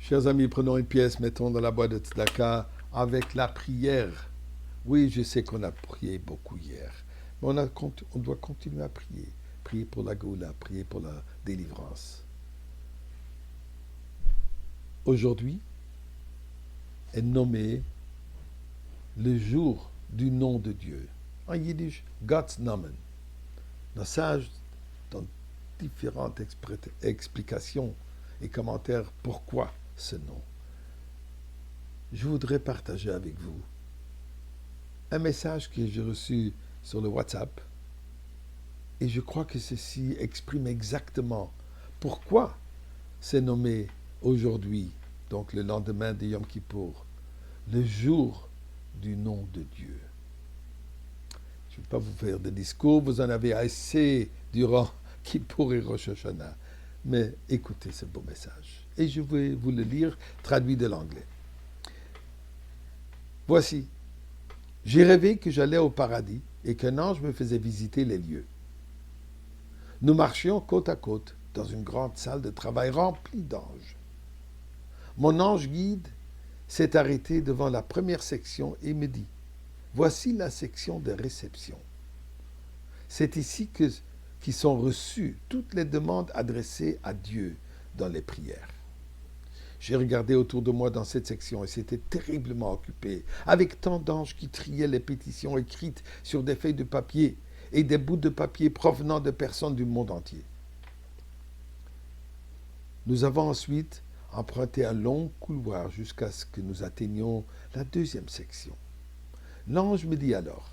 Chers amis, prenons une pièce, mettons dans la boîte de tzedaka avec la prière. Oui, je sais qu'on a prié beaucoup hier, mais on doit continuer à prier. Prier pour la Goula, prier pour la délivrance. Aujourd'hui est nommé le jour du nom de Dieu. En yiddish, God's Namen. Nos sages, dans différentes explications et commentaires, pourquoi ce nom. Je voudrais partager avec vous un message que j'ai reçu sur le WhatsApp et je crois que ceci exprime exactement pourquoi c'est nommé aujourd'hui, donc le lendemain de Yom Kippour, le jour du nom de Dieu. Je ne vais pas vous faire de discours, vous en avez assez durant Kippour et Rosh Hashanah, mais écoutez ce beau message. Et je vais vous le lire, traduit de l'anglais. Voici, j'ai rêvé que j'allais au paradis et qu'un ange me faisait visiter les lieux. Nous marchions côte à côte dans une grande salle de travail remplie d'anges. Mon ange guide s'est arrêté devant la première section et me dit, voici la section de réception. C'est ici qui sont reçues toutes les demandes adressées à Dieu dans les prières. J'ai regardé autour de moi dans cette section et c'était terriblement occupé, avec tant d'anges qui triaient les pétitions écrites sur des feuilles de papier et des bouts de papier provenant de personnes du monde entier. Nous avons ensuite emprunté un long couloir jusqu'à ce que nous atteignions la deuxième section. L'ange me dit alors,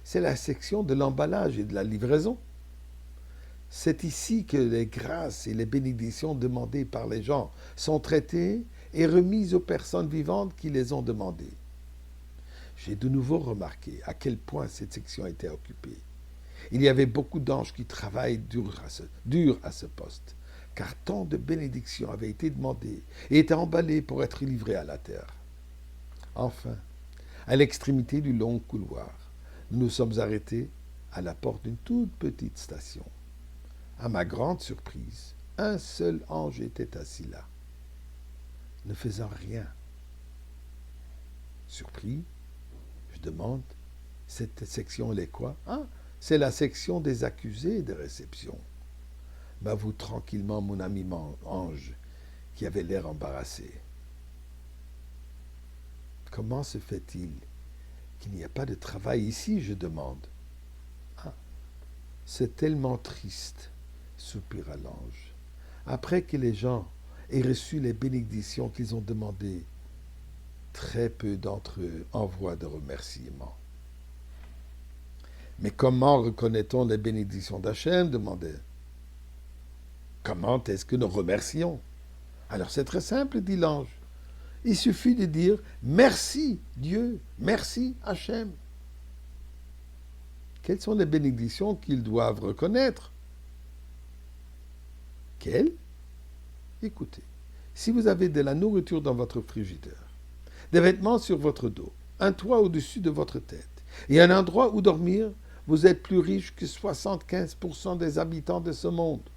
c'est la section de l'emballage et de la livraison. C'est ici que les grâces et les bénédictions demandées par les gens sont traitées et remises aux personnes vivantes qui les ont demandées. J'ai de nouveau remarqué à quel point cette section était occupée. Il y avait beaucoup d'anges qui travaillent dur à ce poste, car tant de bénédictions avaient été demandées et étaient emballées pour être livrées à la terre. Enfin, à l'extrémité du long couloir, nous nous sommes arrêtés à la porte d'une toute petite station. À ma grande surprise, un seul ange était assis là, ne faisant rien. Surpris, je demande, cette section, elle est quoi? Ah, c'est la section des accusés de réception. M'avoue tranquillement mon ami ange, qui avait l'air embarrassé. Comment se fait-il qu'il n'y a pas de travail ici, je demande. Ah, c'est tellement triste, soupira l'ange. Après que les gens aient reçu les bénédictions qu'ils ont demandées, très peu d'entre eux envoient de remerciements. Mais comment reconnaît-on les bénédictions d'Hachem? Demandait. Comment est-ce que nous remercions? Alors c'est très simple, dit l'ange. Il suffit de dire merci Dieu, merci Hachem. Quelles sont les bénédictions qu'ils doivent reconnaître? Quelles? Écoutez, si vous avez de la nourriture dans votre frigidaire, des vêtements sur votre dos, un toit au-dessus de votre tête et un endroit où dormir, vous êtes plus riche que 75% des habitants de ce monde.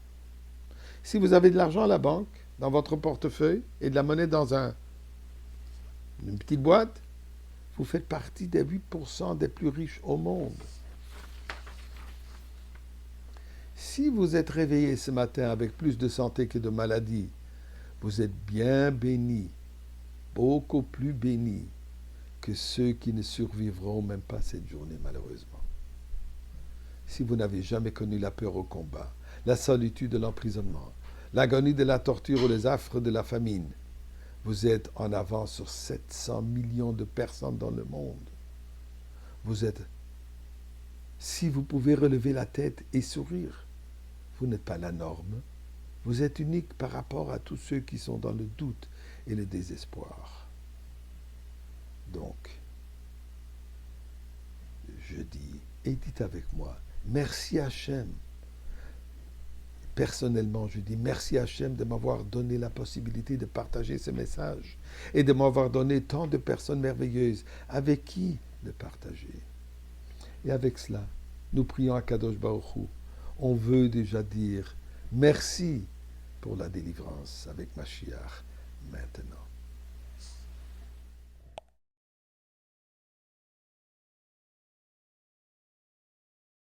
Si vous avez de l'argent à la banque, dans votre portefeuille et de la monnaie dans une petite boîte, vous faites partie des 8% des plus riches au monde. Si vous êtes réveillé ce matin avec plus de santé que de maladie, vous êtes bien béni, beaucoup plus béni que ceux qui ne survivront même pas cette journée, malheureusement. Si vous n'avez jamais connu la peur au combat, la solitude de l'emprisonnement, l'agonie de la torture ou les affres de la famine, vous êtes en avance sur 700 millions de personnes dans le monde. Si vous pouvez relever la tête et sourire, vous n'êtes pas la norme. Vous êtes unique par rapport à tous ceux qui sont dans le doute et le désespoir. Donc, je dis, et dites avec moi, merci Hachem. Personnellement, je dis merci Hachem de m'avoir donné la possibilité de partager ce message et de m'avoir donné tant de personnes merveilleuses avec qui le partager. Et avec cela, nous prions à Kadosh Baruch Hu. On veut déjà dire merci pour la délivrance avec Mashiach. maintenant.